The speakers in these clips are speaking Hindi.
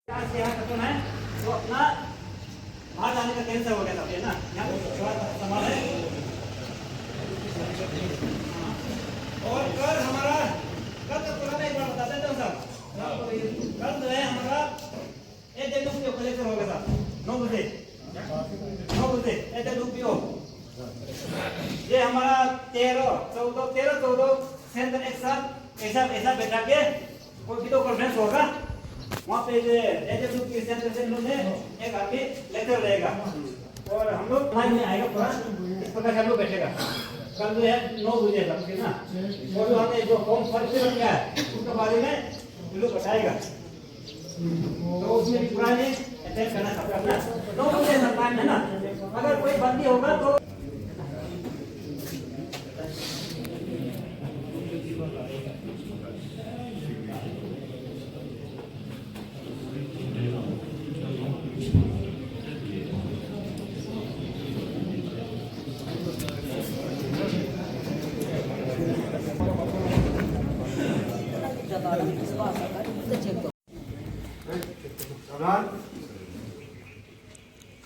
यहाँ खत्म है तो अपना बाहर जाने का कैंसर हो गया था ना, यहाँ संभाल है। और कल हमारा कल का पुराना एक बार बताते थे साहब, कल जो है हमारा एक दिन रुपये कलेक्शन हो गया था 9 बजे 1 दिन रुपये। ये हमारा 13-14 सेंटर एक साथ ऐसा बैठा के कोई वीडियो कॉन्फ्रेंस होगा, वहाँ पे एजेंट के सेंटर से इन्होंने एक आदमी लेक्चर रहेगा और हम लोग लाइन में आएगा पूरा इस प्रकार से हम लोग बैठेगा। कल जो है 9 बजे तक ना, और जो हमने जो फॉर्म भर के रखा है उसके बारे में लोग बताएगा, तो उसमें भी पुराने अटेंड करना सकता है ना। 9 बजे टाइम है ना, अगर कोई बंदी होगा तो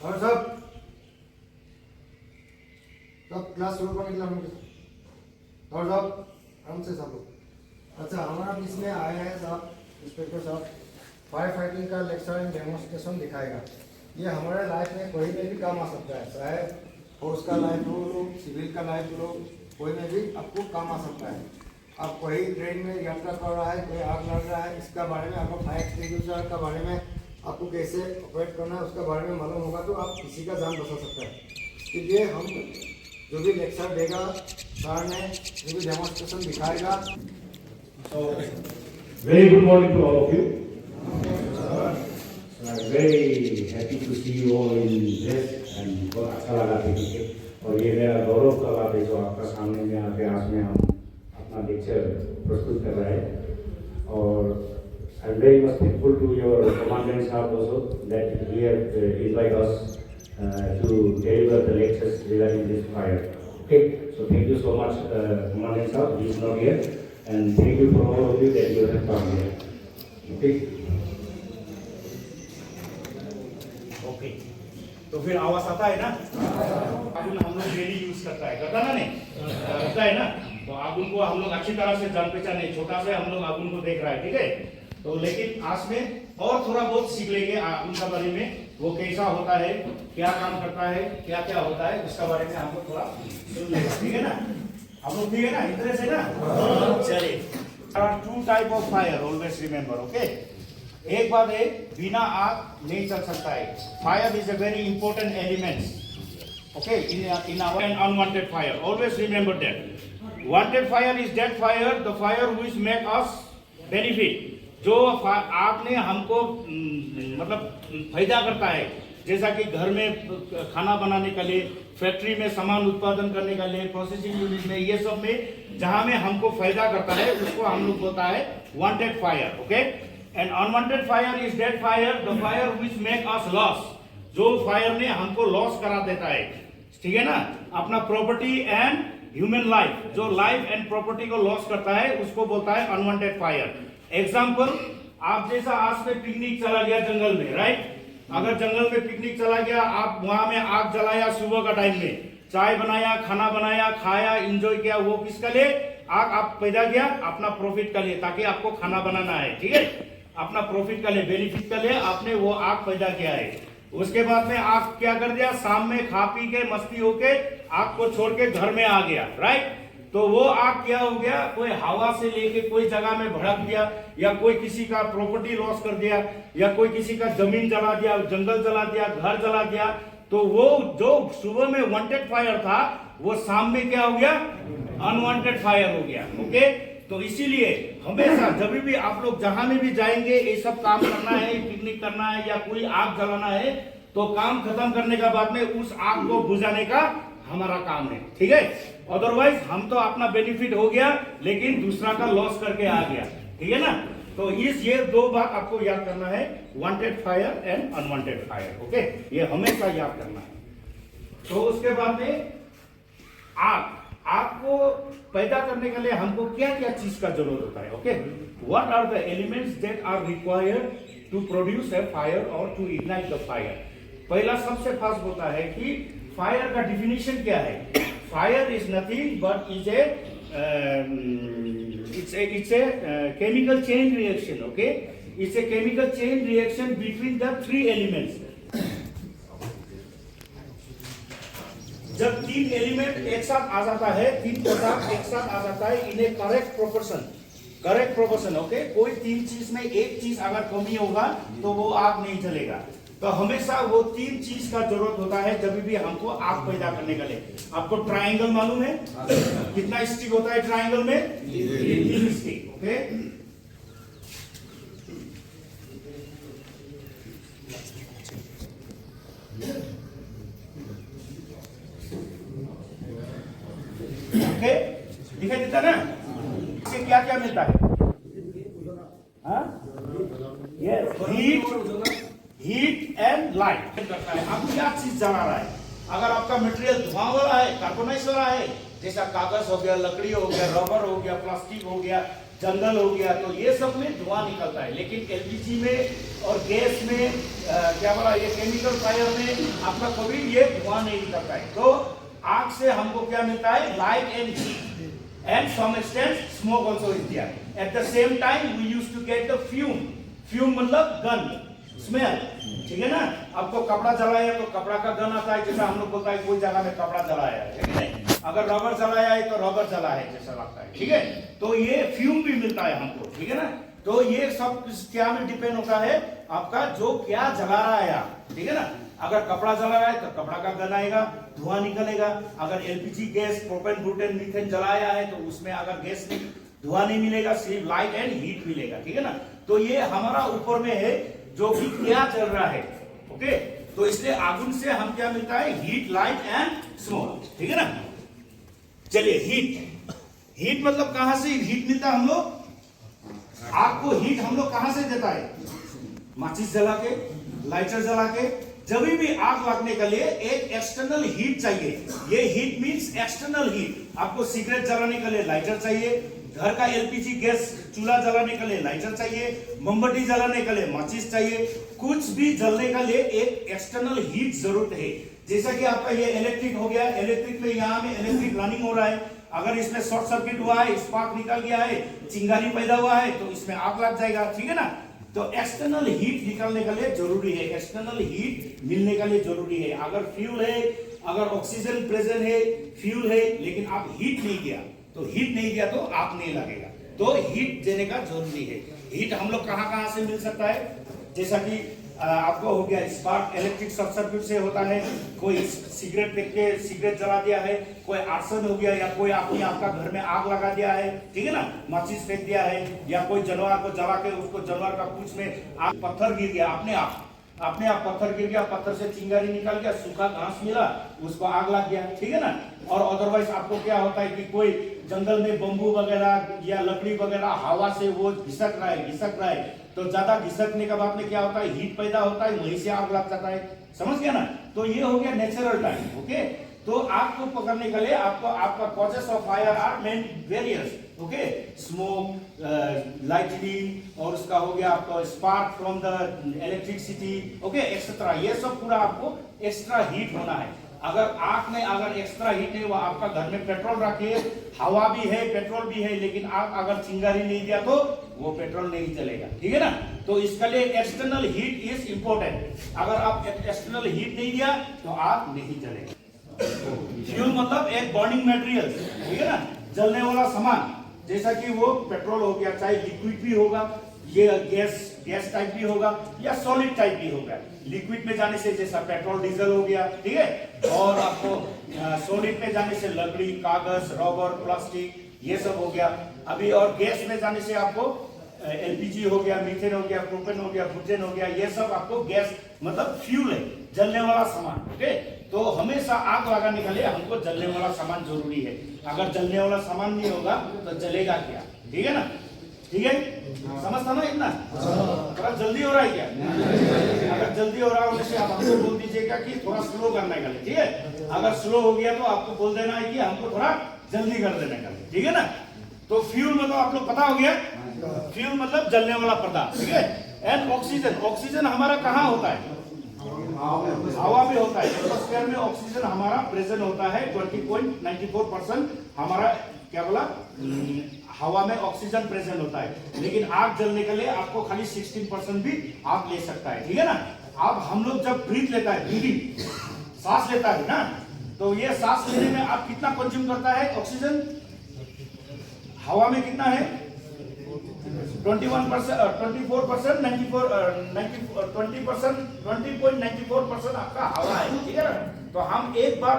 और सब क्लास शुरू करने के लिए और सब आराम से सब लोग। अच्छा, हमारा बीच में आया है साहब इंस्पेक्टर साहब, फायर फाइटिंग का लेक्चर एंड डेमोन्स्ट्रेशन दिखाएगा। ये हमारे लाइफ में कोई में भी काम आ सकता है, चाहे फोर्स का लाइफ हो, सिविल का लाइफ हो, कोई में भी आपको काम आ सकता है। आप कोई ट्रेन में यात्रा कर रहा है, कोई आग लग रहा है, इसका बारे में आपको फायर एक्सटिंग्विशर का बारे में आपको कैसे ऑपरेट करना है उसका बारे में मालूम होगा तो आप किसी का जान बचा सकता है। इसलिए हम जो भी लेक्चर देगा सर ने, जो भी डेमोन्स्ट्रेशन दिखाएगा। Very good morning to all of you. I'm very happy to see you all in this and बहुत अच्छा लगा देखिए। और ये मेरा गौरव का बात है जो आपका सामने में आके आज में हम अपना लेक्चर प्रस्तुत कर रहे हैं। और I'm very much thankful to your commandant sir also that he have invite us to deliver the lectures regarding this fire. Okay, so thank you so much, commandant sir. He is not here, and thank you for all of you that you have come here. Okay. Okay, तो फिर आवाज आता है ना? आगुन हम लोग डेली यूज करता है ना नहीं? करता है ना? तो आगुन को हम लोग अच्छी तरह से जान पहचान है, छोटा से हम लोग आगुन को देख रहा है, ठीक है? तो लेकिन आज में और थोड़ा बहुत सीख लेंगे आगुन का बारे में, वो कैसा होता है, क्या काम करता है, क्या क्या होता है, उसका बारे में हम लोग थोड़ा सुन लेंगे, ठीक है ना? हम लोग ठीक है ना? इंटरेस्ट है ना? चलिए, two type of fire, always remember, okay? एक बात है, बिना आग नहीं चल सकता है। Fire is a very important element, okay, in our unwanted fire. Always remember that wanted fire is that fire, the fire which make us benefit. जो आग ने हमको मतलब फायदा करता है, जैसा कि घर में खाना बनाने के लिए, फैक्ट्री में सामान उत्पादन करने के लिए, प्रोसेसिंग यूनिट में, ये सब में जहां में हमको फायदा करता है उसको हम लोग बोलता है wanted fire, okay? And unwanted fire is that fire, the fire which make us loss. जो फायर ने हमको लॉस करा देता है, ठीक है ना? अपना प्रॉपर्टी एंड ह्यूमन लाइफ, जो लाइफ एंड प्रॉपर्टी को लॉस करता है उसको बोलता है अनवांटेड फायर। एग्जाम्पल, आप जैसा आज में पिकनिक चला गया जंगल में, राइट? अगर जंगल में पिकनिक चला गया, आप वहां में आग जलाया, सुबह का टाइम में चाय बनाया, खाना बनाया, खाया, एंजॉय किया, वो किसके लिए? आग आप पैदा किया अपना प्रॉफिट के लिए, ताकि आपको खाना बनाना है, ठीक है? अपना प्रॉफिट के लिए, बेनिफिट के लिए आपने वो आग पैदा किया है। उसके बाद में आग क्या कर दिया? शाम में खा पी के मस्ती होके आग को छोड़ के घर में आ गया, राइट? तो वो आग क्या हो गया? कोई हवा से लेके कोई जगह में भड़क दिया, या कोई किसी का प्रॉपर्टी लॉस कर दिया, या कोई किसी का जमीन जला दिया, जंगल जला दिया, घर जला दिया। तो वो जो सुबह में वांटेड फायर था, वो शाम में क्या हो गया? अनवांटेड फायर हो गया, ओके? तो इसीलिए हमेशा जब भी आप लोग जहां में भी जाएंगे, ये सब काम करना है, पिकनिक करना है या कोई आग जलाना है, तो काम खत्म करने के बाद में उस आग को बुझाने का हमारा काम है, ठीक है? अदरवाइज हम तो अपना बेनिफिट हो गया, लेकिन दूसरा का लॉस करके आ गया, ठीक है ना? तो ये दो बात आपको याद करना है, wanted fire and unwanted fire, okay? ये हमेशा याद करना है। तो उसके बाद में आग को पैदा करने के लिए हमको क्या क्या चीज का जरूरत होता है, okay? What are the elements that are required to produce a fire और टू इग्नाइट द फायर। पहला सबसे फास्ट होता है कि फायर का डिफिनीशन क्या है। Fire is nothing but is A it's a chemical chain reaction, okay? It's a chemical chain reaction between the three elements. जब तीन एलिमेंट एक साथ आ जाता है, तीन पदार्थ एक साथ आ जाता है इन ए करेक्ट प्रोपोर्शन, ओके? कोई तीन चीज में एक चीज अगर कमी होगा तो वो आग नहीं जलेगा। तो हमेशा वो तीन चीज का जरूरत होता है जब भी हमको आग पैदा करने के लिए। आपको ट्रायंगल मालूम है कितना स्टिक होता है ट्रायंगल में? 3 स्टिक, ओके? ओके, दिखाई देता ना? इससे क्या क्या मिलता है? हीट एंड लाइट करता है। अब क्या चीज जला रहा है? अगर आपका मटेरियल धुआं वाला है, कार्बोनाइज वाला है, जैसा कागज हो गया, लकड़ी हो गया, रबर हो गया, प्लास्टिक हो गया, जंगल हो गया, तो ये सब में धुआं निकलता है। लेकिन एलपीजी में और गैस में क्या बोला, ये केमिकल फायर में आपका कभी ये धुआं नहीं निकलता है। तो आग से हमको क्या मिलता है? Light and heat and some extent smoke also is there. At the same time we used to get the fume मतलब गन, स्मेल, ठीक है ना? आपको कपड़ा जलाया तो कपड़ा का गन आता है, जैसा हम लोग बोलता है कोई जगह में कपड़ा जलाया है, ठीक है? अगर रबर जलाया है तो रबर जला है जैसा लगता है, ठीक है? तो ये फ्यूम भी मिलता है हमको, ठीक है ना? तो ये सब क्या में डिपेंड होता है आपका जो क्या जला रहा है आप, ठीक है ना? अगर कपड़ा जला रहा है तो कपड़ा का गन आएगा, धुआं निकलेगा। अगर LPG gas, propane, butane, methane जलाया है तो उसमें अगर गैस में धुआं नहीं मिलेगा, सिर्फ लाइट एंड हीट मिलेगा, ठीक है ना? तो ये हमारा ऊपर में है जो भी क्या चल रहा है, ओके? तो इसलिए आगुन से हम क्या मिलता है? हीट, लाइट एंड स्मोक, ठीक है ना? चलिए, हीट मतलब कहां से हीट मिलता है? हम लोग आग को हीट हम लोग कहां से देता है? माचिस जला के, लाइटर जला के। जब भी आग लगने के लिए एक एक्सटर्नल हीट चाहिए। ये हीट मींस एक्सटर्नल हीट। आपको सिगरेट जलाने के लिए लाइटर चाहिए, घर का एलपीजी गैस चूल्हा जलाने के लिए लाइटर चाहिए, मोमबत्ती जलाने के लिए माचिस चाहिए। कुछ भी जलने के लिए एक एक्सटर्नल हीट जरूरत है। जैसा कि आपका ये इलेक्ट्रिक हो गया, इलेक्ट्रिक में यहाँ में इलेक्ट्रिक रनिंग हो रहा है, अगर इसमें शॉर्ट सर्किट हुआ है, स्पार्क निकल गया है, चिंगारी पैदा हुआ है तो इसमें आग लग जाएगा, ठीक है ना? तो एक्सटर्नल हीट निकलने के लिए जरूरी है, एक्सटर्नल हीट मिलने के लिए जरूरी है। अगर फ्यूल है, अगर ऑक्सीजन प्रेजेंट है, फ्यूल है, लेकिन आप हीट नहीं दिया तो आग नहीं लगेगा। तो हीट देने का जरूरी है। हीट हम लोग कहां से मिल सकता है? जैसा कि आपको हो गया स्पार्क, इलेक्ट्रिक शॉर्ट सर्किट से होता है। कोई सिगरेट फेंक के सिगरेट जला दिया है, कोई आर्सन हो गया, या कोई आपका घर में आग लगा दिया है, ठीक है ना? माचिस फेंक दिया है, या कोई जानवर को जला के उसको जानवर का पूंछ में आग, पत्थर गिर गया, अपने आप पत्थर गिर गया, पत्थर से चिंगारी निकल गया, सूखा घास मिला, उसको आग लग गया, ठीक है ना? और अदरवाइज आपको क्या होता है कि कोई जंगल में बम्बू वगैरह या लकड़ी वगैरह हवा से वो घिसक रहा है, तो ज्यादा घिसकने के बाद में क्या होता है? हीट पैदा होता है, वहीं से आग लग जाता है। समझ गया ना? तो ये हो गया नेचुरल टाइम, ओके? तो आग को पकड़ने के लिए आपका causes of fire are main various, okay? Smoke, lightning, और उसका हो गया आपका spark from the electricity, okay, etcetera. ये सब पूरा आपको एक्स्ट्रा हीट होना है। अगर आग में अगर एक्स्ट्रा हीट नहीं हुआ, आपका घर में पेट्रोल रखिए, हवा भी है, पेट्रोल भी है, लेकिन आग अगर चिंगारी नहीं दिया तो वो पेट्रोल नहीं चलेगा, ठीक है ना? तो इसके लिए एक्सटर्नल हीट इज इंपॉर्टेंट। अगर आप एक्सटर्नल हीट नहीं दिया तो आग नहीं चलेगा। फ्यूल मतलब एक बर्निंग मटेरियल, ठीक है ना? जलने वाला सामान, जैसा कि वो पेट्रोल हो गया, चाहे लिक्विड भी होगा, ये गैस टाइप भी होगा, या सॉलिड टाइप भी होगा। लिक्विड में जाने से जैसा पेट्रोल, डीजल हो गया, ठीक है? और आपको सॉलिड में जाने से लकड़ी, कागज, रबर, प्लास्टिक, ये सब हो गया। अभी और गैस में जाने से आपको एलपीजी हो गया, मीथेन हो गया, प्रोपेन हो गया, ब्यूटेन हो गया, ये सब आपको गैस मतलब फ्यूल है, जलने वाला सामान, ओके? तो हमेशा आग लगाने के लिए हमको जलने वाला सामान जरूरी है। अगर जलने वाला सामान नहीं होगा तो जलेगा क्या, ठीक है ना? ठीक है, समझता ना इतना? थोड़ा जल्दी हो रहा है क्या? अगर जल्दी हो रहा है आप हमको बोल दीजिएगा कि थोड़ा स्लो करने का, ठीक है? अगर स्लो हो गया तो आपको बोल देना है कि हमको थोड़ा जल्दी कर देने का, ठीक है ना? तो फ्यूल मतलब आप लोग पता हो गया, फ्यूल मतलब जलने वाला पदार्थ, ठीक है? एंड ऑक्सीजन, ऑक्सीजन हमारा कहाँ होता है? हवा में होता है। एटमॉस्फेयर में ऑक्सीजन हमारा प्रेजेंट होता है 20.94% हमारा क्या बोला, हवा में ऑक्सीजन प्रेजेंट होता है। लेकिन आग जलने के लिए आपको खाली 16% भी आग ले सकता है, ठीक है ना। अब हम लोग जब ब्रीथ लेता है, ब्रीदिंग, सांस लेता है ना, तो ये सांस लेने में आप कितना कंज्यूम करता है ऑक्सीजन? हवा में कितना है? 21%, 24%, 20.94% आपका हवा है, ठीक है ना। तो हम एक बार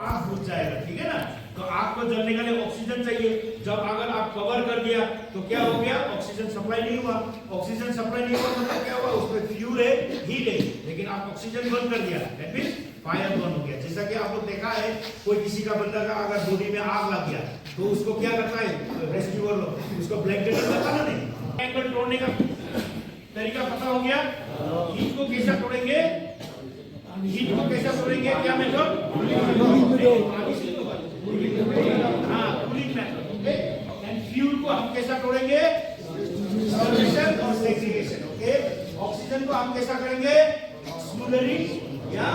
आग बुझ जाएगा, ठीक है ना। तो आग को जलने के लिए ऑक्सीजन चाहिए। जब अगर आप कवर कर दिया तो क्या हो गया? ऑक्सीजन सप्लाई नहीं हुआ। ऑक्सीजन सप्लाई नहीं हुआ मतलब क्या हुआ? उसमें फ्यूल है, हीट है, लेकिन आप ऑक्सीजन बंद कर दिया, दैट मींस फायर बंद हो गया। जैसा कि आप लोग देखा है, कोई किसी का बंदा का अगर बॉडी में आग लग गया तो उसको क्या करता है रेस्क्यूअर लोग? उसको ब्लैंकेट लगाता ना, नहीं। एंगल तोड़ने का तरीका पता हो गया। हीट को कैसे तोड़ेंगे? हीट को कैसे तोड़ेंगे? क्या मेथड? हाँ, cooling method, okay. And fuel को हम कैसा तोड़ेंगे? सॉल्यूशन और सेग्रीगेशन, ओके। ऑक्सीजन को हम कैसा करेंगे? स्मूदरिंग या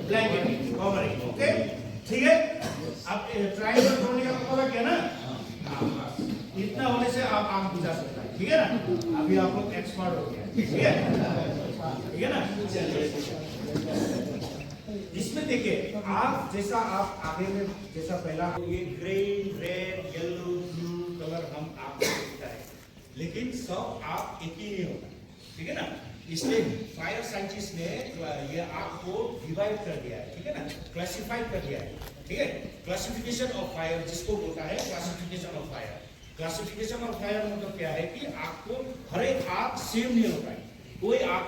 ब्लैंकेटिंग, कवरिंग, ओके, ठीक है। अब ट्रायंगल तोड़ने का पता क्या ना? इतना होने से आप आग बुझा सकता है, ठीक है ना। अभी आप लोग एक्सपर्ट हो गए, ठीक है, ठीक है ना। इसमें देखिए, आप जैसा आप आगे में जैसा पहला ये green, red, yellow, blue colour हम आपको दिखता है, लेकिन सब आप एक ही नहीं होता, ठीक है ना। इसलिए फायर साइंटिस्ट ने ये आग को डिवाइड कर दिया है, ठीक है ना, क्लासिफाइड कर दिया है, ठीक है। क्लासिफिकेशन ऑफ फायर जिसको बोलता है classification of fire. Classification of fire मतलब क्या है कि आग को हर एक आग सेम नहीं होता है। कोई आग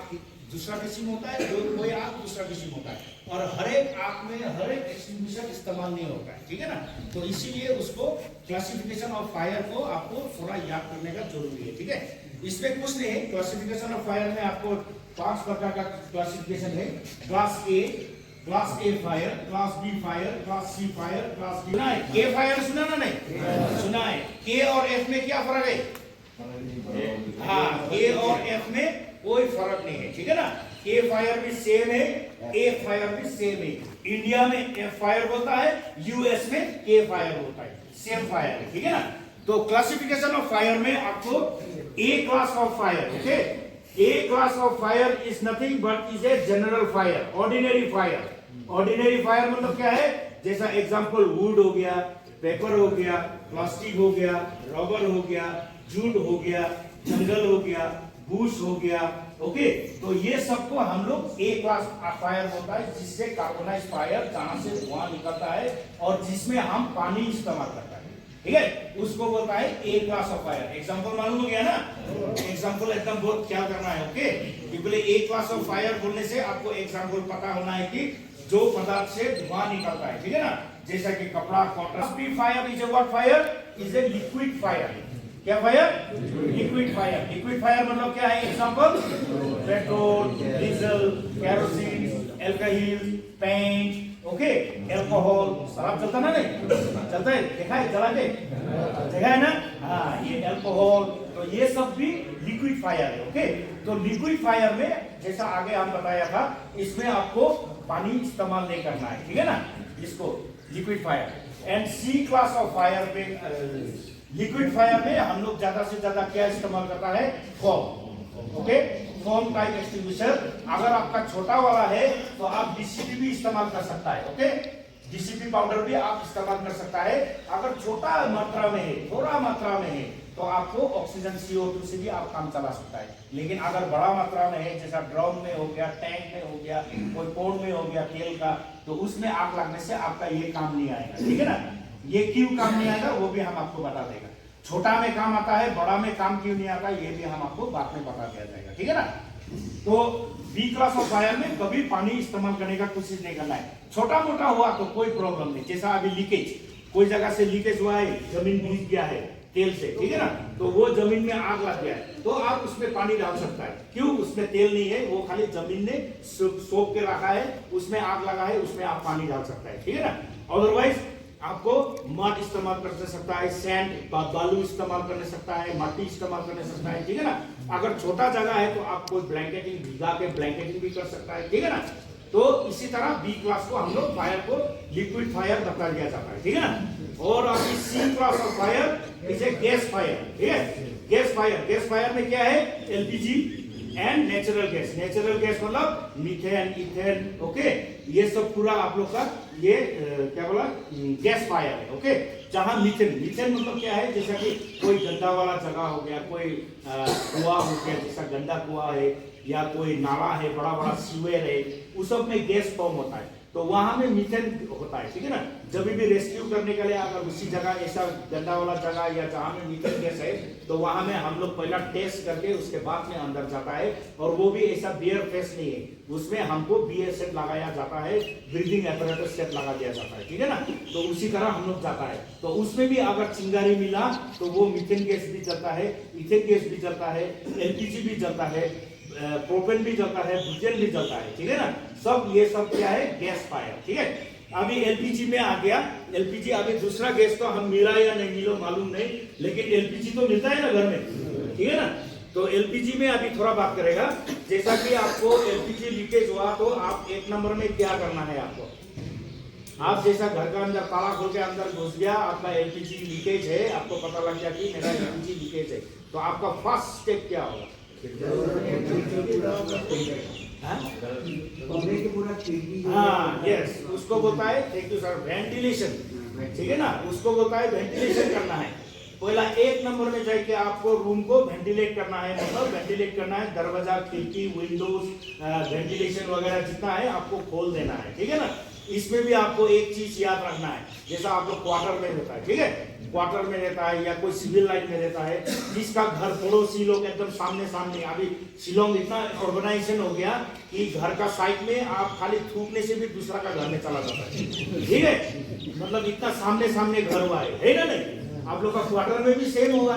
दूसरा किस्म होता है, कोई आग दूसरा किस्म होता है, और हर एक आग में हर एक एक्सटिंग्विशर इस्तेमाल नहीं होता है, ठीक है ना। तो इसीलिए उसको क्लासिफिकेशन ऑफ फायर को आपको थोड़ा याद करने का जरूरी है, ठीक है। इसमें कुछ नहीं है। क्लासिफिकेशन ऑफ फायर में आपको 5 प्रकार का क्लासिफिकेशन है। Class A fire, class B fire, class C fire, class D. A fire सुना ना? नहीं सुना है। ए और एफ में क्या फर्क है? हाँ, ए और एफ में कोई फर्क नहीं है, ठीक है ना। ए फायर भी सेम है, ए फायर भी सेम है। इंडिया में एफ फायर बोलता है, यूएस में ए फायर बोलता है, सेम फायर है, ठीक है ना। तो क्लासिफिकेशन ऑफ फायर में आपको A class of fire, okay. A class of fire is nothing but is a general fire, ordinary fire. Ordinary fire मतलब क्या है? जैसा एग्जांपल वुड हो गया, पेपर हो गया, प्लास्टिक हो गया, रबर हो गया, जूट हो गया, जंगल हो गया, बुश हो गया, ओके। तो ये सबको हम लोग ए क्लास फायर होता है, जिससे कार्बोनाइज फायर जहां से धुआं निकलता है और जिसमें हम पानी इस्तेमाल करता है, ठीक है, उसको बोलता है ए क्लास ऑफ फायर। एग्जांपल मालूम हो गया ना? एग्जांपल एकदम बहुत ख्याल करना है, ओके। क्योंकि ए क्लास ऑफ फायर बोलने से आपको एग्जांपल पता होना है कि जो पदार्थ से धुआं निकलता है, ठीक है ना। जैसा कि कपड़ा, cotton. B fire is a what fire? Is a liquid fire. क्या fire? Liquid fire. Liquid fire मतलब क्या है? Example petrol, diesel, kerosene, alcohol, paint, okay, alcohol. शराब चलता ना? नहीं चलता है, देखा है जला के, देखा है ना? हाँ, ये अल्कोहल। तो ये सब भी लिक्विड फायर है, ओके। तो लिक्विड फायर में जैसा आगे हम बताया था, इसमें आपको पानी इस्तेमाल नहीं करना है, ठीक है ना, इसको liquid fire. And C class of fire पे लिक्विड फायर में हम लोग ज्यादा से ज्यादा क्या इस्तेमाल करता है? Foam, okay. Foam type extinguisher. अगर आपका छोटा वाला है तो आप डीसीपी भी इस्तेमाल कर सकता है, ओके। डीसीपी पाउडर भी आप इस्तेमाल कर सकता है। अगर छोटा मात्रा में है, थोड़ा मात्रा में है, तो आपको ऑक्सीजन CO2 से भी आप काम चला सकता है। लेकिन अगर बड़ा मात्रा में है, जैसा ड्रम में हो गया, टैंक में हो गया, कोई पोर्ट में हो गया तेल का, तो उसमें आग लगने से आपका ये काम नहीं आएगा, ठीक है ना। ये क्यों काम नहीं आएगा वो भी हम आपको बता देगा। छोटा में काम आता है, बड़ा में काम क्यों नहीं आता ये भी हम आपको बाद में बता दिया जाएगा, ठीक है ना। तो बी क्लास ऑफ फायर में कभी पानी इस्तेमाल करने का कोशिश नहीं करना है। छोटा मोटा हुआ तो कोई प्रॉब्लम नहीं, जैसा अभी लीकेज, कोई जगह से लीकेज हुआ है, जमीन भीग गया है तेल से, ठीक है ना, तो वो जमीन में आग लग गया है, तो आप उसमें पानी डाल सकता है। क्यों? उसमें तेल नहीं है, वो खाली जमीन ने सोख के रखा है, उसमें आग लगा है, उसमें आप पानी डाल सकता है, ठीक है ना। अदरवाइज आपको मड इस्तेमाल कर सकता है, सैंड बालू इस्तेमाल कर सकता है, माटी इस्तेमाल कर सकता है, ठीक है ना। अगर छोटा जगह है तो आप कोई ब्लैंकेटिंग भिगा के ब्लैंकेटिंग भी कर सकता है, ठीक है ना। तो इसी तरह बी क्लास को हम लोग फायर को लिक्विड फायर बता दिया जाता है, ठीक है ना। और अभी C class of fire is a gas fire, ठीक है। गैस फायर में क्या है, LPG and natural gas. Natural gas मतलब मीथेन, इथेन, ओके, ये सब पूरा आप लोग का ये क्या बोला गैस फायर है, ओके। जहां मीथेन मतलब क्या है, जैसा कि कोई गंदा वाला जगह हो गया, कोई कुआं हो गया, जैसा गंदा कुआं है या कोई नाला है, बड़ा बड़ा सीवर है, उस सब में गैस फॉर्म होता है, तो वहां में मीथेन होता है, ठीक है ना। जब भी रेस्क्यू करने के लिए अगर उसी जगह ऐसा गंदा वाला जगह या जहां में मीथेन गैस है, तो वहां में हम लोग पहला टेस्ट करके उसके बाद में अंदर जाता है, और वो भी ऐसा बियर फेस नहीं है, उसमें हमको बीए सेट लगाया जाता है, ब्रीदिंग एपरेटस सेट लगा दिया जाता है, ठीक है ना। तो उसी तरह हम लोग जाता है, तो उसमें भी अगर चिंगारी मिला तो वो मीथेन गैस भी जलता है, इथेन गैस भी जलता है, एलपीजी भी जलता है, प्रोपेन भी जलता है, बुटेन भी जलता है, ठीक है ना। सब ये सब क्या है, गैस फायर, ठीक है। अभी एलपीजी में आ गया, एलपीजी अभी दूसरा गैस तो हम मिला या नहीं मिला मालूम नहीं, लेकिन एलपीजी तो मिलता है ना घर में, ठीक है ना। तो एलपीजी में अभी थोड़ा बात करेगा, जैसा कि आपको एलपीजी लीकेज हुआ तो आप 1 नंबर में क्या करना है आपको। आप जैसा घर का अंदर ताला खोल के अंदर घुस गया, आपका एलपीजी लीकेज है, आपको पता लग गया कि मेरा एलपीजी लीकेज है, तो आपका फर्स्ट स्टेप क्या होगा। हाँ यस, उसको बोलता है, थैंक यू सर, वेंटिलेशन, ठीक है ना, उसको बोलता है वेंटिलेशन करना है। पहला 1 नंबर में जाके आपको रूम को वेंटिलेट करना है, मतलब वेंटिलेट करना है, दरवाजा, खिड़की, विंडोज, वेंटिलेशन वगैरह जितना है आपको खोल देना है, ठीक है ना। इसमें भी आपको एक चीज याद रखना है, जैसा आप लोग क्वार्टर में रहता है, ठीक है, क्वार्टर में रहता है या कोई सिविल लाइन में रहता है, जिसका घर पड़ोसी लोग एकदम सामने सामने, अभी शिलोंग इतना ऑर्गेनाइजेशन हो गया कि घर का साइड में आप खाली थूकने से भी दूसरा का घर में चला जाता है, ठीक है, मतलब इतना सामने सामने घर हुआ है ना। नहीं, आप लोग का क्वार्टर में भी सेम होगा,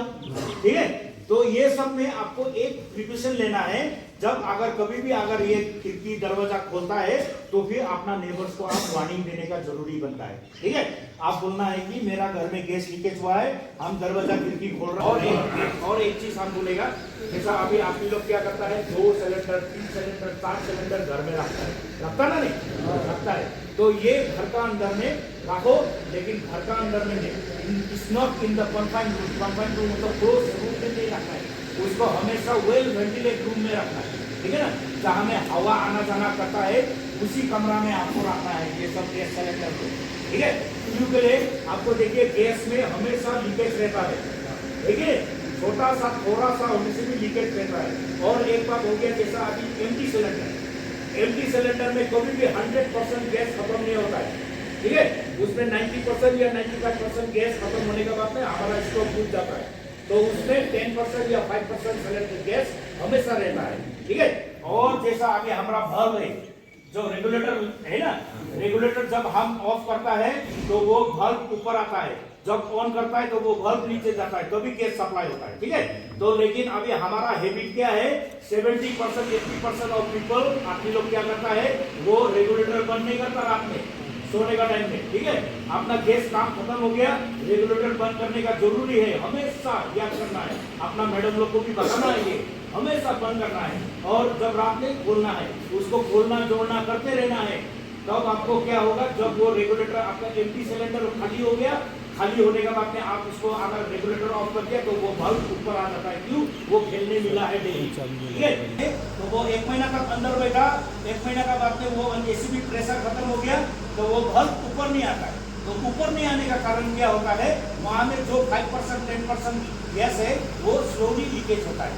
ठीक है। तो ये सब में आपको एक प्रिकॉशन लेना है, जब अगर कभी भी अगर ये खिड़की दरवाजा खोलता है तो फिर अपना नेबर्स को आप वार्निंग देने का जरूरी बनता है, ठीक है। आप बोलना है कि मेरा घर में गैस लीकेज हुआ है, हम दरवाजा खिड़की खोल रहे हैं। और एक चीज हम बोलेगा, जैसा अभी आप लोग क्या करता है, 2 सिलेंडर, 3 सिलेंडर, 4 सिलेंडर घर में रखता ना नहीं रखता है, तो ये घर का अंदर में रखो, लेकिन घर का अंदर में नहीं, it's not in the confined room, मतलब क्लोज रूम में नहीं रखना है, उसको हमेशा वेल वेंटिलेट रूम में रखना है, ठीक है ना, जहाँ में हवा आना जाना करता है उसी कमरा में आपको रखना है ये सब गैस सिलेंडर को, ठीक है। क्यों के लिए आपको देखिए गैस में हमेशा लीकेज रहता है, ठीक है, छोटा सा थोड़ा सा होने से भी लीकेज रहता है। और एक बात हो गया, जैसा अभी एम्प्टी सिलेंडर में कभी भी 100% गैस खत्म नहीं होता है, ठीक है, उसमें 90% या 95% गैस खत्म होने के बाद में हमारा स्टोव फूट जाता है, तो उसमें 10% या 5% सिलेंडर गैस हमेशा रहता है, ठीक है। और जैसा आगे हमारा बल्ब है, जो रेगुलेटर है ना, रेगुलेटर जब हम ऑफ करता है तो वो बल्ब ऊपर आता है, जब ऑन करता है तो वो बल्ब नीचे जाता है, तभी गैस सप्लाई होता है, ठीक है। तो लेकिन अभी हमारा हैबिट क्या है, 70% 80% ऑफ पीपल, आप लोग क्या करता है, वो रेगुलेटर बंद नहीं करता रात में सोने का टाइम में, ठीक है। अपना गैस काम खत्म हो गया, रेगुलेटर बंद करने का जरूरी है, हमेशा याद करना है, अपना मैडम लोग को भी बताना है, ये हमेशा बंद करना है, और जब रात में खोलना है, उसको खोलना जोड़ना करते रहना है। तब आपको क्या होगा, जब वो रेगुलेटर आपका एम्प्टी सिलेंडर खाली हो गया, खाली होने के बाद में आप उसको अगर रेगुलेटर ऑफ कर दिया तो वो बल्ब ऊपर आ जाता है, क्यों, वो खेलने मिला है डेली, ठीक है। तो वो 1 महीना तक अंदर बैठा, 1 महीना का बाद में वो एसी भी प्रेशर खत्म हो गया, तो वो बल्ब ऊपर नहीं आता है। तो ऊपर नहीं आने का कारण क्या होता है, वहां में जो 5% 10% गैस है वो स्लोली लीकेज होता है,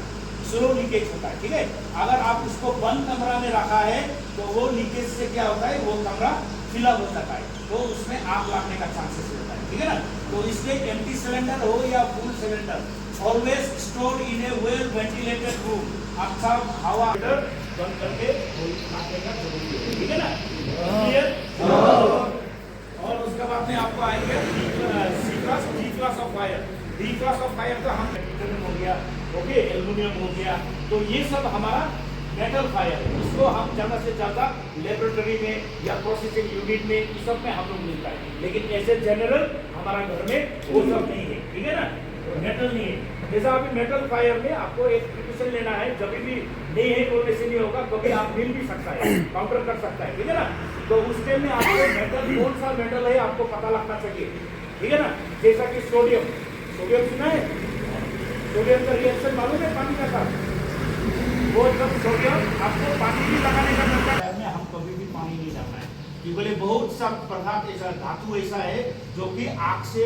स्लो लीकेज होता है, ठीक है। अगर आप उसको बंद कमरा में रखा है तो वो लीकेज से क्या होता है, वो कमरा फिलअप हो जाता है, तो उसमें आग लगने का चांसेस होता है, ठीक है ना। तो इसलिए एम्प्टी सिलेंडर हो या full cylinder, always store in A well ventilated room, अच्छा हवा बंद करके रखने का जरूरी है, ठीक है ना, क्लियर। और उसके बाद में आपको आएंगे D class of fire. D class of fire तो हम हो गया, ओके, एल्यूमिनियम हो गया, तो ये सब हमारा मेटल फायर है। इसको हम ज़्यादा से ज़्यादा लेबोरेटरी में या प्रोसेसिंग यूनिट में इस सब में हम लोग मिलता है, लेकिन ऐसे जनरल हमारा घर में वो सब नहीं है, ठीक है ना, मेटल नहीं है। जैसा अभी मेटल फायर में आपको एक प्रिपरेशन लेना है, जब भी नहीं है बोलने से नहीं होगा, कभी आप मिल भी सकता है, काउंटर कर सकता है, ठीक है ना। तो उसके में आपको मेटल कौन सा मेटल है आपको पता लगना चाहिए, ठीक है ना। जैसा कि सोडियम, सोडियम सुना है, सोडियम का रिएक्शन मालूम है पानी का साथ, वो जब सोडियम आपको पानी भी लगाने का दरकार है, हम कभी भी पानी नहीं डालना है, क्योंकि बहुत सा पदार्थ ऐसा धातु ऐसा है जो कि आग से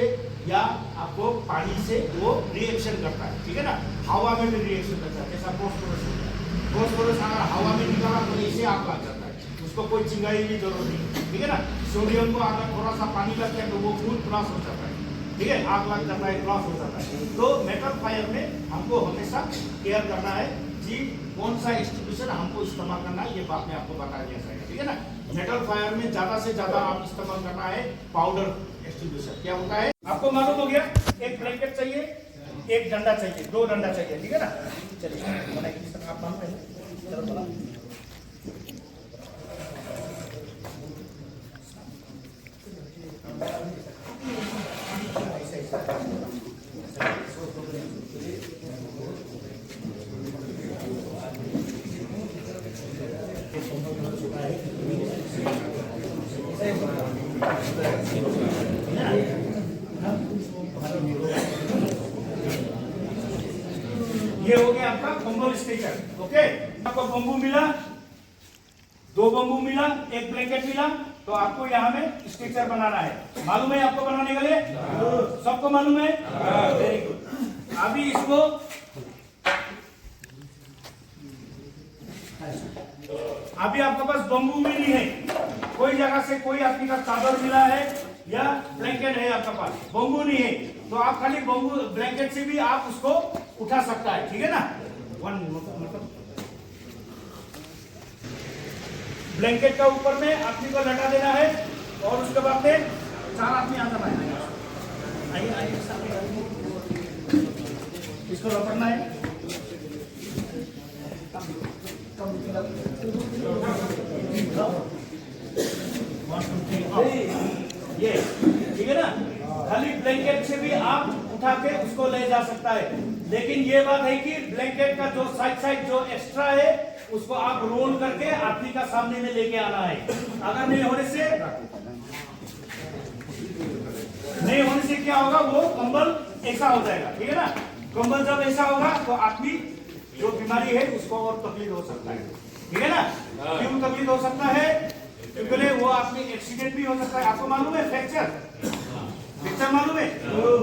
या आपको पानी से वो रिएक्शन करता है, ठीक है ना। हवा में भी रिएक्शन करता है, जैसा फॉस्फोरस होता है, फॉस्फोरस अगर हवा में निकाला तो ऐसे आग लग जाता है, उसको कोई चिंगारी की जरूरत नहीं, ठीक है ना। सोडियम को अगर थोड़ा सा पानी लग जाए तो वो फुल ब्लास्ट हो जाता है, ठीक है, आग लग जाता है, ब्लास्ट हो जाता है। तो मेटल फायर में हमको हमेशा केयर करना है जी, कौन सा एक्सटिंग्विशर हमको इस्तेमाल करना है, ये बात में आपको बता दिया जाएगा, ठीक है ना। मेटल फायर में ज्यादा से ज्यादा आप इस्तेमाल करना है पाउडर एक्सटिंग्विशर। क्या होता है आपको मालूम हो गया, एक ब्लैंकेट चाहिए, एक डंडा चाहिए, 2 डंडा चाहिए, ठीक है ना। चलिए बनाइए, आप मालूम है, चलो बना। ये हो गया आपका बम्बू स्टिकर, ओके। आपको बम्बू मिला, 2 बम्बू मिला, 1 ब्लैंकेट मिला, तो आपको यहाँ में स्ट्रक्चर बनाना है। मालूम है आपको बनाने के लिए? सबको मालूम है? Very good. अभी इसको अभी आपके पास बम्बू भी नहीं है, कोई जगह से कोई आपकी का चादर मिला है या ब्लैंकेट है आपके पास, बम्बू नहीं है, तो आप खाली बम्बू ब्लैंकेट से भी आप उसको उठा सकता है, ठीक है ना। मतलब ब्लैंकेट का ऊपर में आदमी को लटा देना है और उसके बाद में 4 आदमी आ जाना है। आइए आइए इसको रगड़ना है, ये ठीक है ना। खाली ब्लैंकेट से भी आप उठा के उसको ले जा सकता है, लेकिन ये बात है कि ब्लैंकेट का जो साइड जो एक्स्ट्रा है उसको आप रोल करके आदमी का सामने में लेके आना है। अगर नहीं होने से क्या होगा, वो कंबल ऐसा हो जाएगा, ठीक है ना। कंबल जब ऐसा होगा तो आदमी जो बीमारी है उसको और तकलीफ हो सकता है, ठीक है ना। क्यों तकलीफ हो सकता है? क्योंकि वो आदमी एक्सीडेंट भी हो सकता है। आपको मालूम है फ्रैक्चर? फ्रैक्चर मालूम है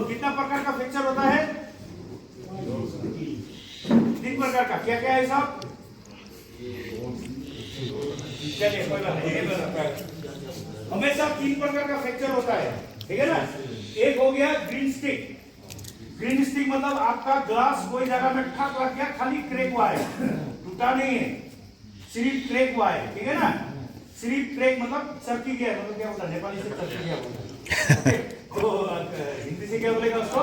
कितना प्रकार का फ्रैक्चर होता है? 3 प्रकार का। क्या क्या है साहब? चलिए कोई बात नहीं, हमेशा 3 प्रकार का फ्रैक्चर होता है, ठीक है ना। एक हो गया ग्रीन स्टिक। ग्रीन स्टिक मतलब आपका ग्लास कोई जगह में ठक लग गया, खाली क्रैक हुआ है, टूटा नहीं है, सिर्फ क्रैक हुआ है, ठीक है ना। सिर्फ क्रैक मतलब चरकी गया, मतलब क्या होता है नेपाली से चरकी गया बोलते हैं, तो हिंदी से क्या बोलेगा उसको?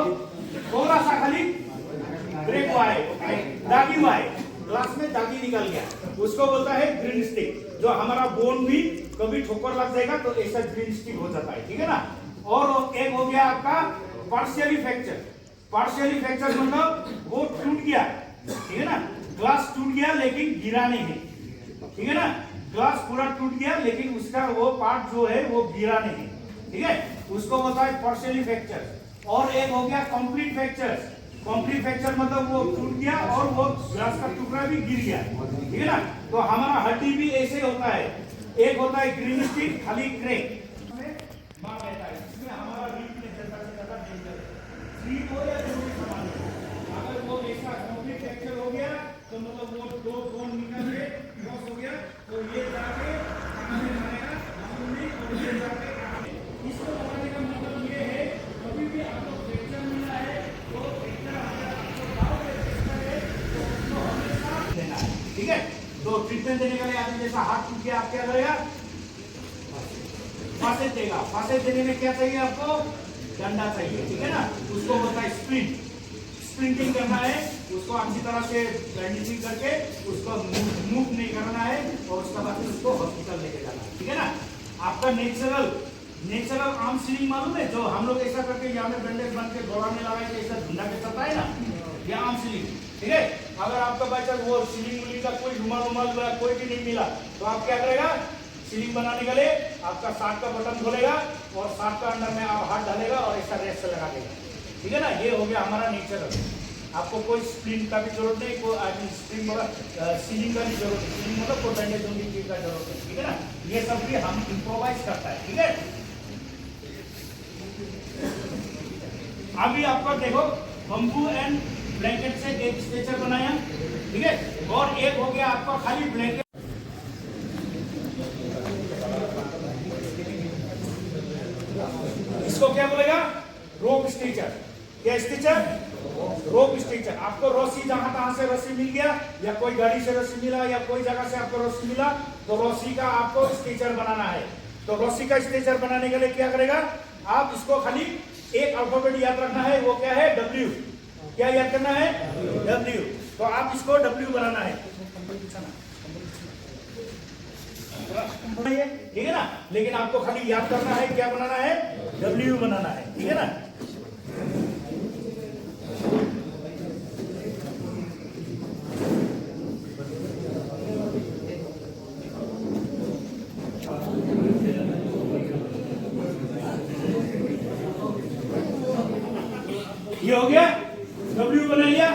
थोड़ा सा खाली क्रैक हुआ है, दागी हुआ है, ग्लास में दागी निकल गया, उसको बोलता है ग्रीन स्टिक। जो हमारा बोन भी कभी ठोकर लग जाएगा तो ऐसा ग्रीन स्टिक हो जाता है, ठीक है ना। और एक हो गया आपका पार्शियली फ्रैक्चर। पार्शियली फ्रैक्चर मतलब वो टूट गया, ठीक है ना, ग्लास टूट गया लेकिन गिरा नहीं है, ठीक है ना। ग्लास पूरा टूट गया लेकिन उसका वो पार्ट जो है वो गिरा नहीं है, ठीक है, उसको बोलता है पार्शियली फ्रैक्चर। और एक हो गया कंप्लीट फ्रैक्चर। कंप्लीट फ्रैक्चर मतलब वो टूट गया और वो ग्लास का टुकड़ा भी गिर गया, ठीक है ना। तो हमारा हड्डी भी ऐसे होता है, एक होता है ग्रीन स्टिक, खाली क्रैक मार रहता है, इसमें हमारा रीप में ज्यादा से ज्यादा डेंजर है, स्लीप हो या जो भी सामान हो। अगर वो ऐसा कंप्लीट फ्रैक्चर हो गया तो मतलब वो 2 बोन निकल के क्रॉस हो गया तो ये जाके कहां में मारेगा, मालूम नहीं, और ये जाके कहां में। इसको बताने का मतलब ये है कभी भी आपको फ्रैक्चर मिला है तो फ्रैक्चर अगर आपको दाव पे फ्रैक्चर है तो उसको हमेशा लेना है, ठीक है। तो ट्रीटमेंट देने के लिए आदमी जैसा हाथ टूट गया आप क्या करेगा? फांसे देगा। फांसे देने में क्या चाहिए आपको? डंडा चाहिए, ठीक है ना। उसको बोलता है स्प्लिंट। स्प्रिंटिंग करना है, उसको अच्छी तरह से बैंडेजिंग करके उसको मूव नहीं करना है और उसके बाद फिर उसको हॉस्पिटल लेके जाना है, ठीक है ना। आपका नेचुरल आर्म स्लिंग मालूम है, जो हम लोग ऐसा करके यहाँ में बैंडेज बन के गोला में लगा के ऐसा ढूंढा के चलता है ना, ये आर्म स्लिंग, ठीक है। अगर आपका बाई चांस वो स्लिंग का कोई रुमाल कोई भी नहीं मिला तो आप क्या करेगा, स्लिंग बनाने के लिए आपका शर्ट का बटन खोलेगा और शर्ट का अंदर में आप हाथ डालेगा और ऐसा रेस्ट से लगा देगा, ठीक है ना। ये हो गया हमारा नेचुरल। आपको कोई स्प्रिंग का भी जरूरत नहीं, कोई स्प्रिंग मतलब सीलिंग का भी जरूरत नहीं, सीलिंग मतलब कोई बैंडेज होने की का जरूरत नहीं, ठीक है ना। ये सब भी हम इम्प्रोवाइज करता है, ठीक है। अभी आपका देखो बम्बू एंड ब्लैंकेट से एक स्ट्रेचर बनाया, ठीक है, और एक हो गया आपका खाली ब्लैंकेट। इसको क्या बोलेगा, रोप स्ट्रेचर। क्या स्ट्रेचर, रोप स्ट्रेचर। आपको रस्सी जहां तहां से रस्सी मिल गया या कोई गाड़ी से रस्सी मिला या कोई जगह से आपको रस्सी मिला तो रस्सी का आपको स्ट्रेचर बनाना है। तो रस्सी का स्ट्रेचर बनाने के लिए क्या करेगा, आप इसको खाली एक अल्फाबेट याद रखना है, वो क्या है, W। क्या याद करना है, W। तो आप इसको W बनाना है, ठीक है ना। लेकिन आपको खाली याद करना है क्या बनाना है, W बनाना है, ठीक है ना। ये हो गया, W बना लिया।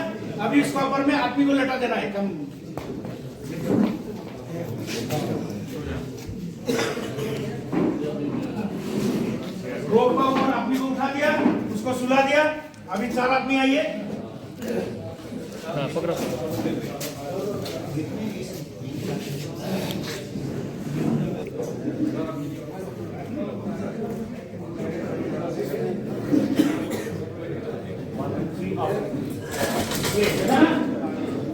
अभी इसको ऊपर में आदमी को लटा देना है, कम रोप का ऊपर आदमी को उठा दिया, उसको सुला दिया। अभी 4 आदमी आइए, पकड़ो।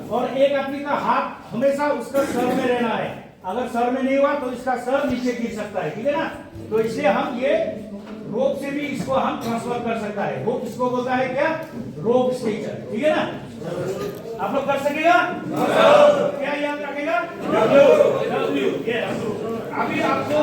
और एक आदमी का हाथ हमेशा उसका सर में रहना है। अगर सर में नहीं हुआ तो इसका सर नीचे गिर सकता है, ठीक है ना। तो इसलिए हम ये रोप से भी इसको हम ट्रांसफर कर सकता है। रोप इसको बोलता है क्या, रोप स्ट्रेचर, ठीक है ना। आप लोग कर सकेगा, क्या याद रखेगा, W। अभी आपको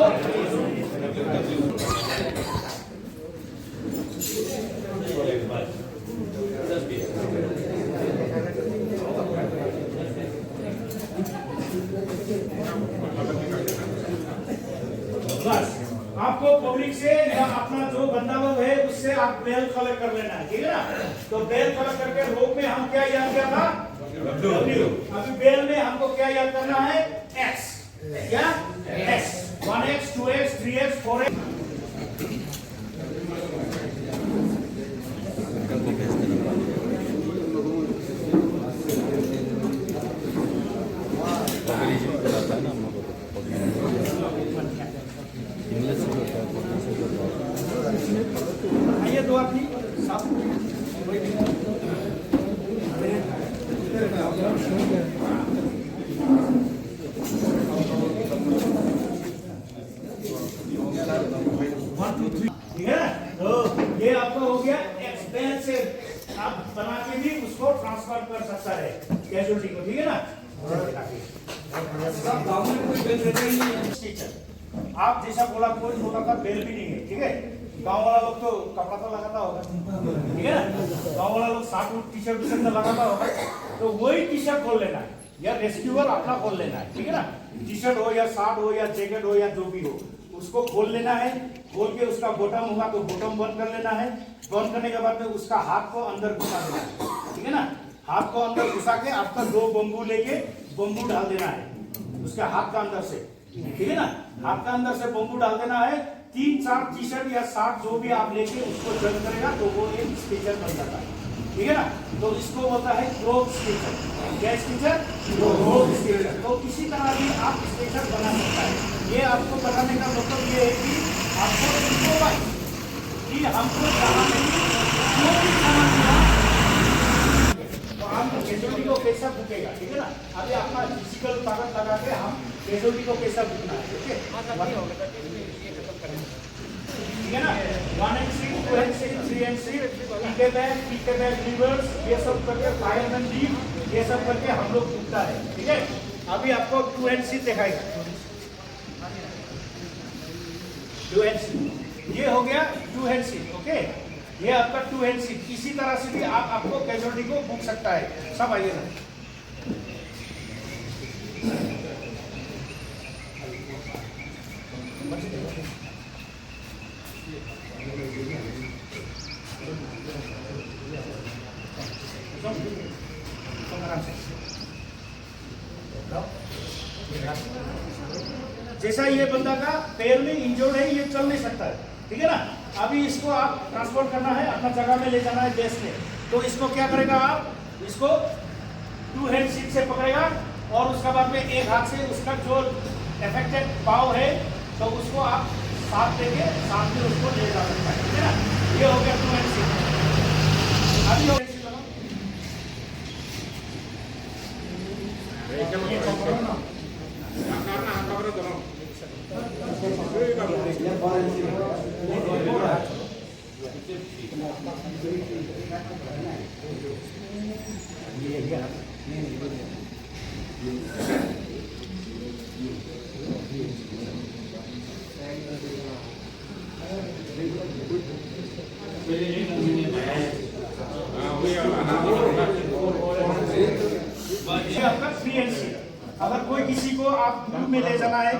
बस आपको पब्लिक से या अपना जो बंदा लोग है उससे आप बेल कलेक्ट कर लेना है, ठीक है ना। तो बेल कलेक्ट करके रोप में हम क्या याद किया था, W। अभी बेल में हमको क्या याद करना है, X। क्या, X। 1X 2X 3X 4X। आइए दो आदमी साथ में। ठीक है, तो ये आपका हो गया एक्सपेंस से आप बना के भी उसको ट्रांसफर कर सकता है कैजुअलिटी को, ठीक है ना। गाँव में कोई बेल रहता ही नहीं है, टीचर आप जैसा बोला कोई बोला था बेल भी नहीं है, ठीक है। गाँव वाला लोग तो कपड़ा तो लगाता होगा, ठीक है ना। गाँव वाला लोग शर्ट टी शर्ट तो लगाता होगा, तो वही टी शर्ट खोल लेना है या रेस्क्यूअर अपना खोल लेना है, ठीक है ना। टी शर्ट हो या शर्ट हो या जैकेट हो या जो भी हो उसको खोल लेना है। खोल के उसका बॉटम होगा तो बॉटम बंद कर लेना है। बंद करने के बाद में उसका हाथ को अंदर घुसा देना है, ठीक है ना। हाथ को अंदर घुसा के आपका 2 बम्बू लेके बम्बू डाल देना है उसके हाथ का अंदर से, ठीक है ना। हाथ का अंदर से बम्बू डाल देना है। 3-4 टी शर्ट या शर्ट जो भी आप लेके उसको जल करेगा तो वो एक स्ट्रेचर बन जाता है, ठीक है ना। तो इसको बोलता है रोप स्ट्रेचर। क्या स्ट्रेचर, रोप स्ट्रेचर। तो इसी तरह भी आप स्ट्रेचर बना सकता है। ये आपको बताने का मतलब ये है कि आपको इम्प्रोवाइज कि हमको जहाँ नहीं जो भी सामान मिला तो हम कैजुअलिटी को कैसा भूकेगा, ठीक है ना। अभी अपना फिजिकल ताकत लगा के हम कैजुअलिटी को कैसा भूकना है, ठीक है। ठीक है ना। 1 and C, 2 and C, 3 and C, PK back reverse, ये सब करके फायरमैन लीव, ये सब करके हम लोग उठता है। ठीक है, अभी आपको 2 एंड सी दिखाएगा। 2 एंड सी, ये हो गया 2 एंड सी। ओके, ये आपका 2 एंड सी। इसी तरह से भी आपको कैजुअलिटी को बुक सकता है। सब आइए ना, जैसा ये बंदा का पैर में इंजर्ड है, ये चल नहीं सकता है। ठीक है ना, अभी इसको आप ट्रांसपोर्ट करना है, अपना जगह में ले जाना है देश में, तो इसको क्या करेगा, आप इसको 2 हैंड सीट से पकड़ेगा और उसके बाद में एक हाथ से उसका जो अफेक्टेड पाव है तो उसको आप साथ लेके साथ में उसको ले जा सकता है। ठीक है ना, ये हो गया 2 हैंड सीट। अभी हो आपका 3 एंड सी। अगर कोई किसी को आप दूर में ले जाना है,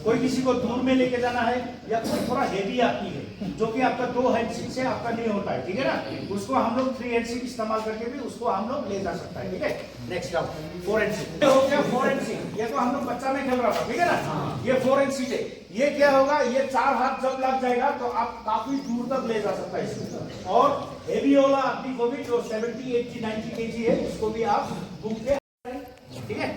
कोई किसी को दूर में लेके जाना है, या कोई थोड़ा हेवी आदमी है जो कि आपका 2 हैंड सीट से आपका नहीं होता है, ठीक है ना, उसको हम लोग 3 हैंड सीट इस्तेमाल करके भी उसको हम लोग ले जा सकता है। ठीक है, नेक्स्ट आप 4 हैंड सीट हो गया। 4 हैंड सीट, ये तो हम लोग बच्चा में खेल रहा था, ठीक है ना, ये 4 हैंड सीट है। ये क्या होगा, ये 4 हाथ जब लग जाएगा तो आप काफी दूर तक ले जा सकता है इसको। और हेवी वाला आदमी को भी जो 70, 80, 90 kg है उसको भी आप बुक के, ठीक है।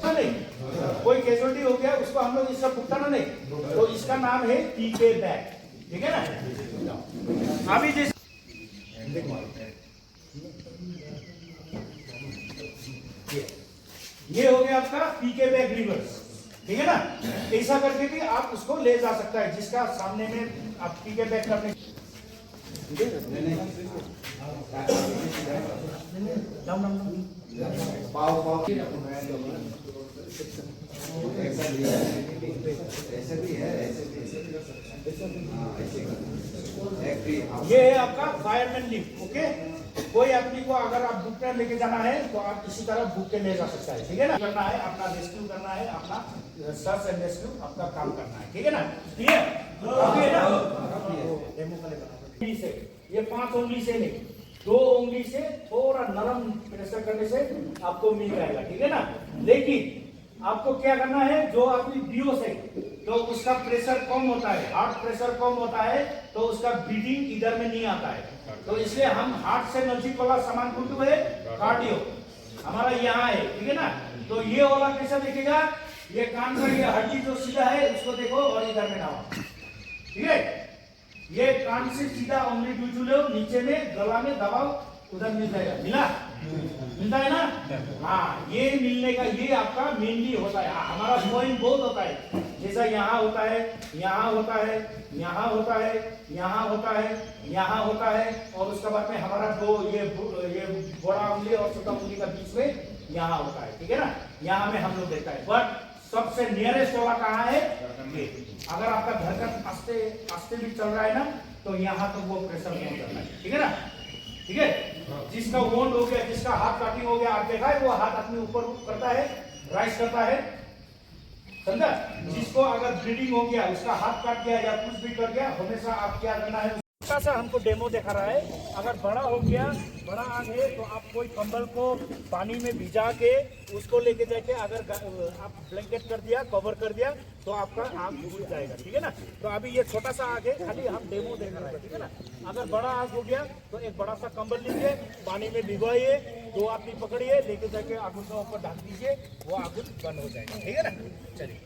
नहीं, कोई कैजुअलिटी हो गया उसको हम लोग इसका भुगतान नहीं, तो इसका नाम है पीके बैक। ठीक है ना, अभी जैसे ये हो गया आपका पीके बैक रिवर्स। ठीक है ना, ऐसा करके भी आप उसको ले जा सकता है, जिसका सामने में आप पीके बैक करने ये है आपका फायरमैन लीव। ओके, कोई आदमी को अगर आप बुक कर लेके जाना है तो आप इसी तरह बुक के ले जा सकता है। ठीक है ना, करना है अपना रेस्क्यू करना है, अपना सर्च एंड रेस्क्यू अपना काम करना है। ठीक है ना, क्लियर है ना। डेमो का से ये 5 उंगली से नहीं, 2 उंगली से थोड़ा नरम प्रेशर करने से आपको मिल जाएगा। ठीक है ना, लेकिन आपको क्या करना है, जो आदमी बेहोश है तो उसका प्रेशर कम होता है, हार्ट प्रेशर कम होता है, तो उसका ब्रीदिंग इधर में नहीं आता है, तो इसलिए हम हार्ट से नजदीक वाला सामान कौन है, कार्डियो हमारा यहाँ है। ठीक है ना, तो ये वाला कैसा दिखेगा, ये कान का ये हड्डी जो सीधा है उसको देखो और इधर में लाओ। ठीक है, ये कान से सीधा उंगली बिल्कुल नीचे में गला में दबाओ, उधर मिल जाएगा। मिलता है ना, हाँ, ये मिलने का ये आपका मेनली होता है। हमारा फ्लोइंग बहुत होता है, जैसा यहाँ होता है, यहाँ होता है, यहाँ होता है, यहाँ होता है, यहाँ होता है, और उसके बाद में हमारा दो ये बड़ा उंगली और छोटा उंगली का बीच में यहाँ होता है। ठीक है ना, यहाँ में हम लोग देखता है, बट सबसे नियरेस्ट वाला कहाँ है, ये। अगर आपका धड़कन आस्ते आस्ते भी चल रहा है ना, तो यहाँ तो वो प्रेशर पहुंच जाता है। ठीक है ना, ठीक है, जिसका वोंड हो गया, जिसका हाथ काटिंग हो गया, आप देखा है वो हाथ अपने ऊपर करता है, राइज करता है, समझा। जिसको अगर ब्लीडिंग हो गया, उसका हाथ काट गया या कुछ भी कर गया, हमेशा आप क्या करना है, छोटा सा हमको डेमो दिखा रहा है। अगर बड़ा हो गया, बड़ा आग है, तो आप कोई कंबल को पानी में भिजा के उसको लेके जाके अगर आप ब्लैंकेट कर दिया, कवर कर दिया, तो आपका आग बुझ जाएगा। ठीक है ना, तो अभी ये छोटा सा आग है, खाली हम डेमो देख रहे हैं। ठीक है ना, अगर बड़ा आग हो गया तो एक बड़ा सा कंबल लीजिए, पानी में भिगोइए, 2 आदमी पकड़िए, लेके जाके आग का ऊपर ढक दीजिए, वो आग बंद हो जाएगा। ठीक है ना, चलिए।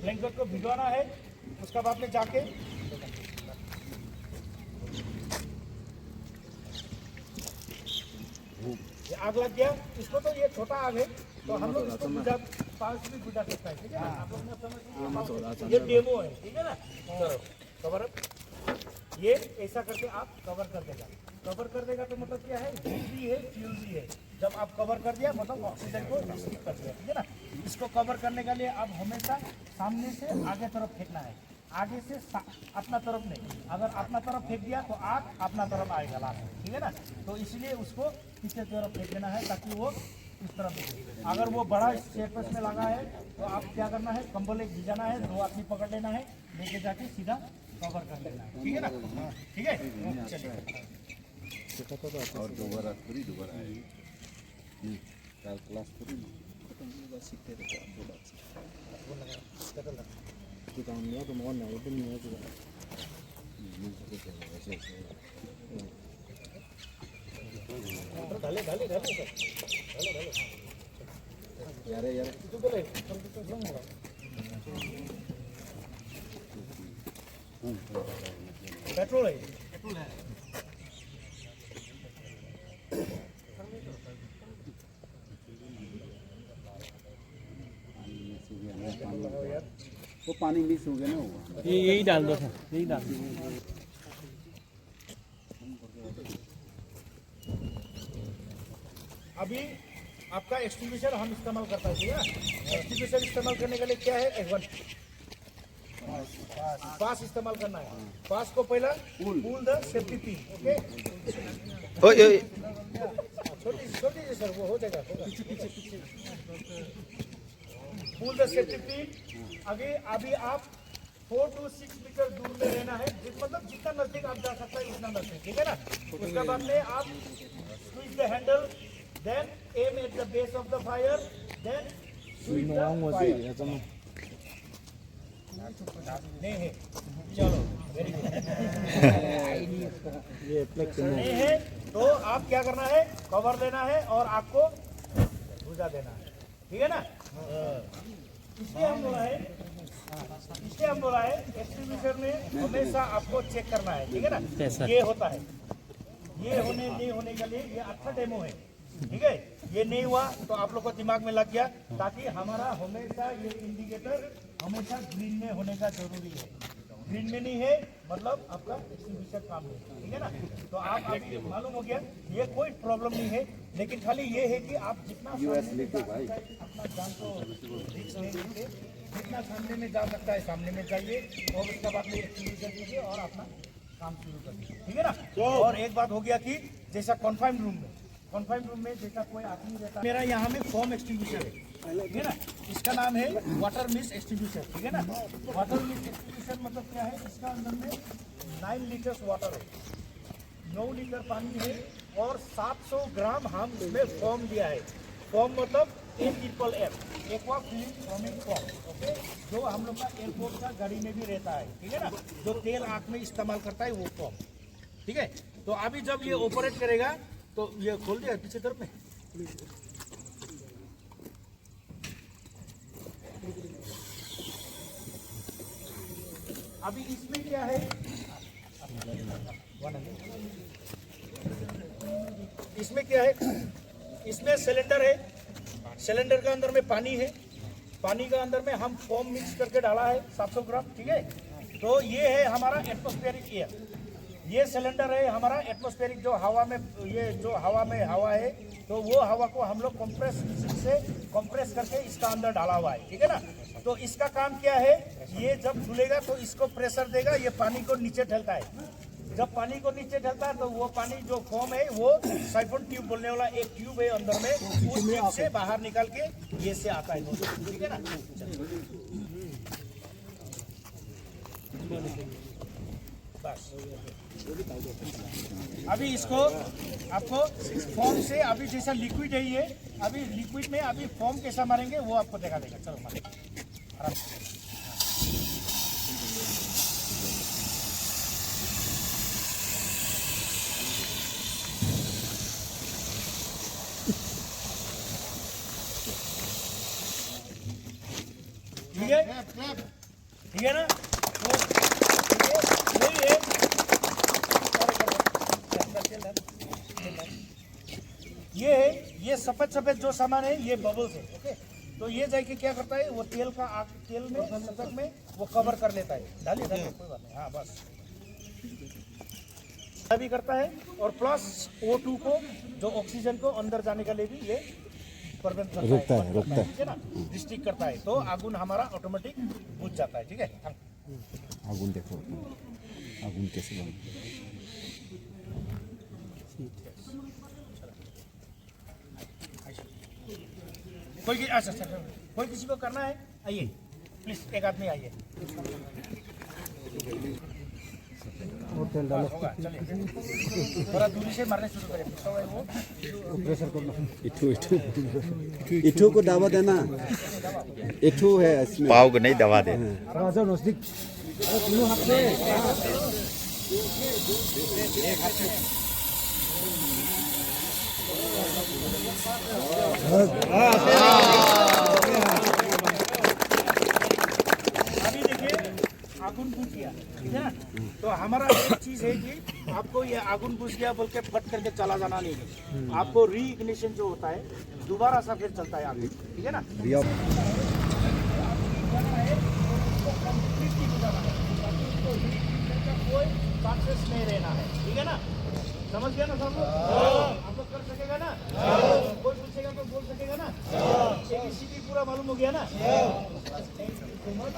ब्लैंकेट को भिगोना है। उसका बाद में जाके ये आग लग गया, इसको तो ये छोटा आग है तो हम लोग इसको बुझा, पास भी बुझा सकता है, ठीक है ना? आप लोग ने समझ, ये डेमो है, ठीक है ना? चलो कवर अप, ये ऐसा करके आप कवर कर देगा। कवर कर देगा तो मतलब क्या है, फ्यूजी है, फ्यूजी है। जब आप कवर कर दिया मतलब ऑक्सीजन को रिसीव कर दिया, ठीक है ना? इसको कवर करने के लिए आप हमेशा सामने से आगे तरफ फेंकना है, आगे से अपना तरफ नहीं। अगर अपना तरफ फेंक दिया तो आग अपना तरफ आएगा लास्ट में, ठीक है ना? तो इसलिए उसको पीछे तरफ फेंक देना है ताकि वो इस तरफ दिखे। अगर वो बड़ा शेपर्स में लगा है तो आप क्या करना है, कंबल एक भिजाना है, 2 आदमी पकड़ लेना है, लेके जाके सीधा कवर कर लेना है, ठीक है ना? ठीक है, चलिए। और दोबारा थोड़ी दोबारा क्लास थोड़ी सीखते रहते हैं डाले डाले डाले यार यार पेट्रोल है। वो पानी मिक्स हो गया ना, वो यही डाल दो सर, यही डाल दो। अभी आपका एक्सटिंग्विशर हम इस्तेमाल करता है, ठीक है ना? एक्सटिंग्विशर इस्तेमाल करने के लिए क्या है, एक पास इस्तेमाल करना है। पास को पहला pull the safety pin, okay? छोटी छोटी सर वो हो जाएगा, पुल द सेफ्टी पिन। अभी आप 4 to 6 मीटर दूर में रहना है, मतलब जितना नजदीक आप जा सकता है उतना नजदीक, ठीक है ना? उसके बाद में आप switch the handle, then aim at the base of the fire, then switch the fire. नहीं है, चलो वेरी गुड। नहीं है तो आप क्या करना है, कवर लेना है और आग को बुझा देना है, ठीक है ना? इसलिए हम बोला है एक्सटिंग्विशर में हमेशा आपको चेक करना है, ठीक है ना? ये होता है, ये होने नहीं होने के लिए ये अच्छा डेमो है, ठीक है? ये नहीं हुआ तो आप लोग को दिमाग में लग गया, ताकि हमारा हमेशा ये इंडिकेटर हमेशा ग्रीन में होने का जरूरी है। ग्रीन में नहीं है मतलब आपका एक्सटिंग्विशर काम नहीं, ठीक है ना? तो आप अभी मालूम हो गया, ये कोई प्रॉब्लम नहीं है, लेकिन खाली ये है कि आप जितना अपना जान को रिस्क नहीं लेते, जितना सामने में जा सकता है सामने में जाइए और उसके बाद में एक्सटिंग्विशर कीजिए और अपना काम शुरू करिए, ठीक है ना? और एक बात हो गया कि जैसा कॉन्फाइंड रूम में जैसा कोई आदमी रहता है, मेरा यहाँ में फोम एक्सटिंग्विशर है, ठीक है ना? इसका नाम है वाटर मिस्ट एक्सटिंग्विशर, ठीक है ना? वाटर मिस्ट एक्सटिंग्विशर मतलब क्या है, इसका अंदर में 9 लीटर्स वाटर है, 9 लीटर पानी है और 700 ग्राम हम इसमें फोम दिया है। फोम मतलब aqua film foaming foam, okay? जो हम लोग का एयरपोर्ट का गाड़ी में भी रहता है, ठीक है ना? जो तेल आँख में इस्तेमाल करता है वो फोम, ठीक है? तो अभी जब ये ऑपरेट करेगा तो ये खोल दिया पीछे तरफ में, अभी इसमें क्या है, इसमें क्या है, इसमें सिलेंडर है, सिलेंडर का अंदर में पानी है, पानी का अंदर में हम फोम मिक्स करके डाला है 700 ग्राम, ठीक है? तो ये है हमारा एटमॉस्फेरिक एयर, ये सिलेंडर है हमारा एटमॉस्फेरिक, जो हवा में, ये जो हवा में हवा है, तो वो हवा को हम लोग कंप्रेस करके इसका अंदर डाला हुआ है, ठीक है ना? तो इसका काम क्या है, ये जब खुलेगा तो इसको प्रेशर देगा, ये पानी को नीचे ढलता है। जब पानी को नीचे ढलता है तो वो पानी जो फोम है वो साइफन ट्यूब बोलने वाला एक ट्यूब है अंदर में, उस ट्यूब से बाहर निकाल के ये से आता है, ठीक है ना? बस अभी इसको आपको फॉर्म से, अभी जैसा लिक्विड है ये, अभी लिक्विड में अभी फॉर्म कैसा मारेंगे वो आपको देखा देगा। चलो मारेंगे आराम से। ठीक है ना? तो यही है, ये सफेद जो सामान है ये बबल्स है। ओके, तो ये जाके क्या करता है, वो तेल में सतक में वो कवर कर लेता है। डालिए कोई बात नहीं, हाँ बस भी करता है। और प्लस O2 को, जो ऑक्सीजन को अंदर जाने के लिए भी ये प्रिवेंट करता है, रोकता है, ठीक है ना, रिस्ट्रिक्ट करता है। तो आगुन हमारा ऑटोमेटिक बुझ जाता है। ठीक है, आगुन देखो, आगुन कैसे बन कोई किसी को करना है, आइए प्लीज, एक आदमी आइए। और तेल डालो, होगा, चलिए थोड़ा दूरी से मारने शुरू करें। तो वो प्रेशर कर लो। इठू को दबा देना, इठू है इसमें, पाव को नहीं दबा दे। आ जाओ नजदीक, तीनों हाथ से। अभी देखिए आगुन बुझ गया, ठीक है ना? तो हमारा एक चीज है कि आपको ये आगुन बुझ गया बोल के फट करके चला जाना नहीं है। आपको री इग्निशन जो होता है, दोबारा सा फिर चलता है आगे, ठीक है ना? कोई चांसेस नहीं रहना है, ठीक है ना? समझ गया ना सब लोग? आप लोग कर सकेगा ना? कोई पूछेगा तो बोल सकेगा ना? ABCD पूरा मालूम हो गया ना? बहुत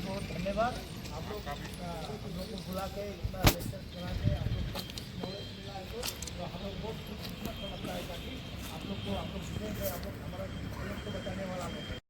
बहुत धन्यवाद। आप लोग को बुला के इतना लेक्चर करा के आप लोग को नॉलेज मिला है, तो हम लोग बहुत खुश लगता है, ताकि आप लोग को, आप लोग स्टूडेंट है, आप लोग हमारा को बताने वाला है।